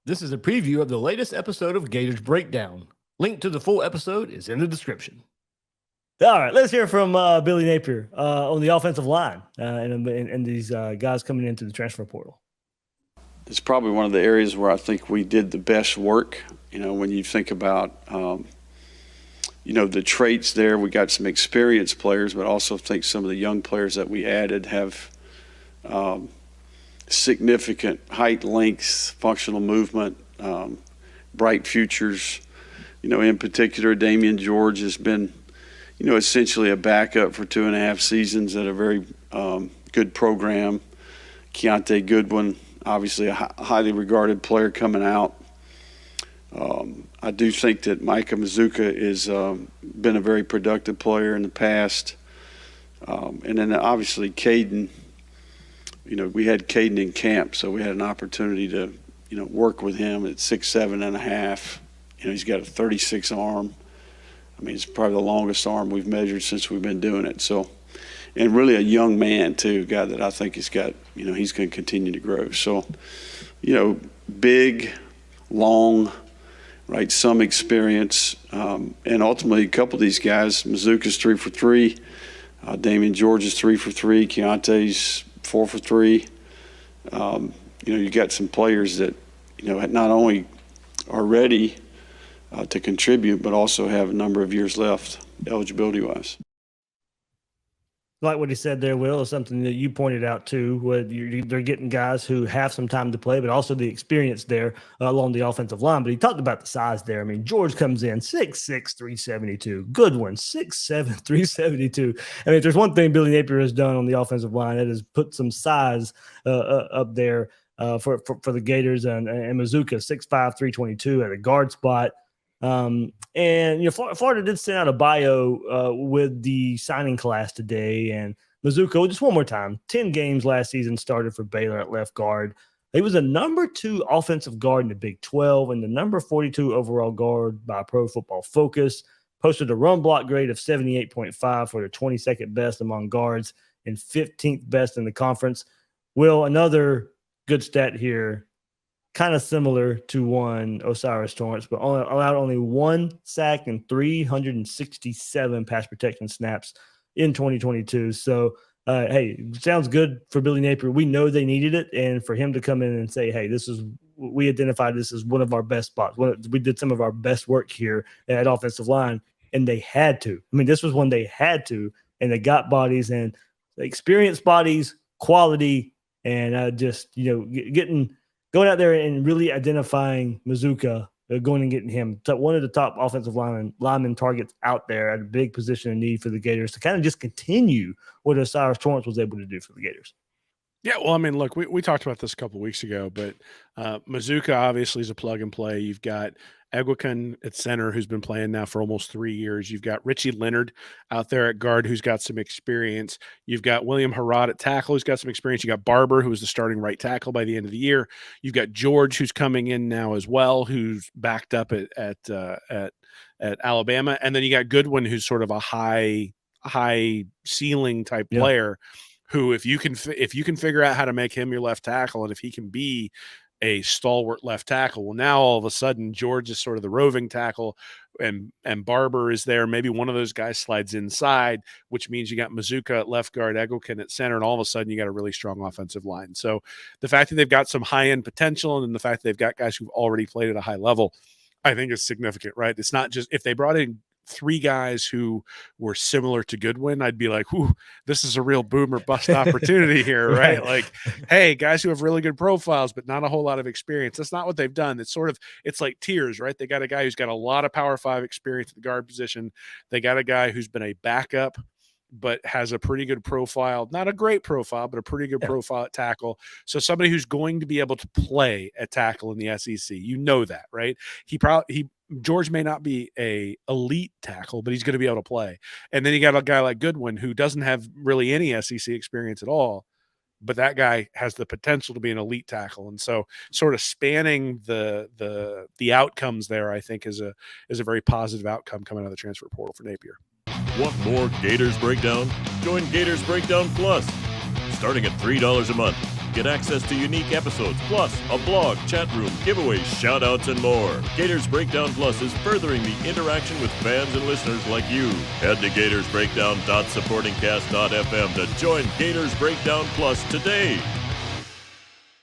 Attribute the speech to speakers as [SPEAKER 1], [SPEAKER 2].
[SPEAKER 1] This is a preview of the latest episode of Gators Breakdown. Link to the full episode is in the description. All right, let's hear from Billy Napier on the offensive line and these guys coming into the transfer portal.
[SPEAKER 2] It's probably one of the areas where I think we did the best work. When you think about, the traits there, we got some experienced players, but also think some of the young players that we added have significant height, length, functional movement, bright futures. In particular, Damian George has been, essentially a backup for 2.5 seasons at a very good program. Keontae Goodwin, obviously a highly regarded player coming out. I do think that Micah Mazuka has been a very productive player in the past. And then obviously Caden, we had Caden in camp, so we had an opportunity to, work with him at 6'7.5". He's got a 36 arm. I mean, it's probably the longest arm we've measured since we've been doing it. So, and really a young man too, a guy that I think he's got, he's going to continue to grow. So, big, long, right, some experience. And ultimately a couple of these guys, Mazuka's 3 for 3. Damian George is 3 for 3. Keontae's 4 for 3. You got some players that, not only are ready to contribute, but also have a number of years left eligibility-wise.
[SPEAKER 1] Like what he said there, Will, is something that you pointed out too, where they're getting guys who have some time to play, but also the experience there along the offensive line. But he talked about the size there. I mean, George comes in 6'6", 372. Goodwin, 6'7", 372. I mean, if there's one thing Billy Napier has done on the offensive line, it is put some size up there for the Gators, and Mazuka, 6'5", 322 at a guard spot. Florida did send out a bio with the signing class today, and Mazuka, just one more time, 10 games last season, started for Baylor at left guard. He was the number 2 offensive guard in the Big 12 and the number 42 overall guard by Pro Football Focus. Posted a run block grade of 78.5 for the 22nd best among guards and 15th best in the conference. Will, another good stat here, kind of similar to one Osiris Torrance, but allowed only 1 sack and 367 pass protection snaps in 2022. So, hey, sounds good for Billy Napier. We know they needed it, and for him to come in and say, hey, we identified this as one of our best spots. We did some of our best work here at offensive line, and they had to. I mean, this was one they had to, and they got bodies and experienced bodies, quality, and going out there and really identifying Mazuka, going and getting him one of the top offensive lineman targets out there at a big position of need for the Gators to kind of just continue what Osiris Torrance was able to do for the Gators.
[SPEAKER 3] Yeah, well, I mean, look, we talked about this a couple of weeks ago, but Mazuka obviously is a plug and play. You've got Egwukan at center, who's been playing now for almost 3 years. You've got Richie Leonard out there at guard, who's got some experience. You've got William Harrod at tackle, who's got some experience. You got Barber, who was the starting right tackle by the end of the year. You've got George, who's coming in now as well, who's backed up at Alabama, and then you got Goodwin, who's sort of a high ceiling type player. Who, if you can figure out how to make him your left tackle, and if he can be a stalwart left tackle, well, now all of a sudden George is sort of the roving tackle, and Barber is there. Maybe one of those guys slides inside, which means you got Mazuka at left guard, Egwukan at center, and all of a sudden you got a really strong offensive line. So the fact that they've got some high end potential, and the fact that they've got guys who've already played at a high level, I think is significant, right? It's not just if they brought in 3 guys who were similar to Goodwin, I'd be like, "Whoo, this is a real boom or bust opportunity here," right? Like, hey, guys who have really good profiles but not a whole lot of experience. That's not what they've done. It's like tiers, right? They got a guy who's got a lot of Power 5 experience at the guard position. They got a guy who's been a backup but has a pretty good profile, not a great profile, but a pretty good profile at tackle. So somebody who's going to be able to play at tackle in the SEC, that, right? George may not be a elite tackle, but he's going to be able to play. And then you got a guy like Goodwin who doesn't have really any SEC experience at all, but that guy has the potential to be an elite tackle. And so sort of spanning the outcomes there, I think is a very positive outcome coming out of the transfer portal for Napier.
[SPEAKER 4] Want more Gators Breakdown? Join Gators Breakdown Plus, starting at $3 a month. Get access to unique episodes, plus a blog, chat room, giveaways, shout-outs, and more. Gators Breakdown Plus is furthering the interaction with fans and listeners like you. Head to gatorsbreakdown.supportingcast.fm to join Gators Breakdown Plus today.